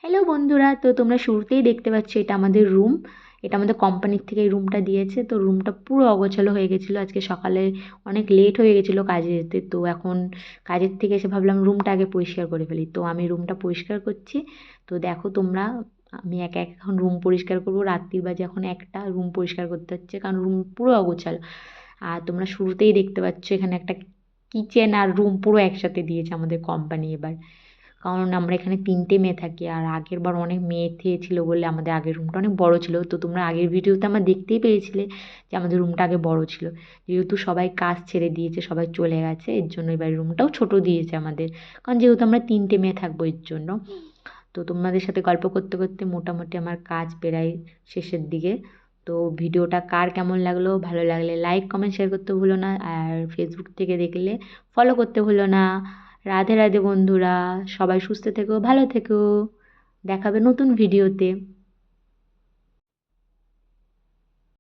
Hello বন্ধুরা, তো তোমরা শুরুতেই দেখতে পাচ্ছ এটা আমাদের রুম। এটা আমাদের কোম্পানির থেকে এই রুমটা দিয়েছে। তো রুমটা পুরো অগোছালো হয়ে গেছিলো, আজকে সকালে অনেক লেট হয়ে গেছিলো কাজে যেতে। তো এখন কাজের থেকে এসে ভাবলাম রুমটা আগে পরিষ্কার করে ফেলি, তো আমি রুমটা পরিষ্কার করছি। তো দেখো তোমরা, আমি এক এক এখন রুম পরিষ্কার করবো। রাত্রির বাজে এখন একটা, রুম পরিষ্কার করতে হচ্ছে কারণ রুম পুরো অগোছালো। আর তোমরা শুরুতেই দেখতে পাচ্ছ এখানে একটা কিচেন আর রুম পুরো একসাথে দিয়েছে আমাদের কোম্পানি এবার। কারণ আমরা এখানে 3টে মেয়ে থাকি, আর আগের বার অনেক মেয়ে থেয়ে ছিল বলে আমাদের আগের রুমটা অনেক বড় ছিল। তো তোমরা আগের ভিডিওতে আমার দেখতেই পেয়েছিলে যে আমাদের রুমটা আগে বড় ছিল। যেহেতু সবাই কাজ ছেড়ে দিয়েছে, সবাই চলে গেছে, এর জন্য এবার রুমটাও ছোট দিয়েছে আমাদের। কারণ যেহেতু আমরা 3টে মেয়ে থাকবো এর জন্য। তো তোমাদের সাথে গল্প করতে করতে মোটামুটি আমার কাজ প্রায় শেষের দিকে। তো ভিডিওটা কার কেমন লাগলো, ভালো লাগলে লাইক কমেন্ট শেয়ার করতে ভুলো না, আর ফেসবুক থেকে দেখলে ফলো করতে ভুলো না। রাধে রাধে বন্ধুরা, সবাই সুস্থ থেকো, ভালো থেকো। দেখাবে নতুন ভিডিওতে।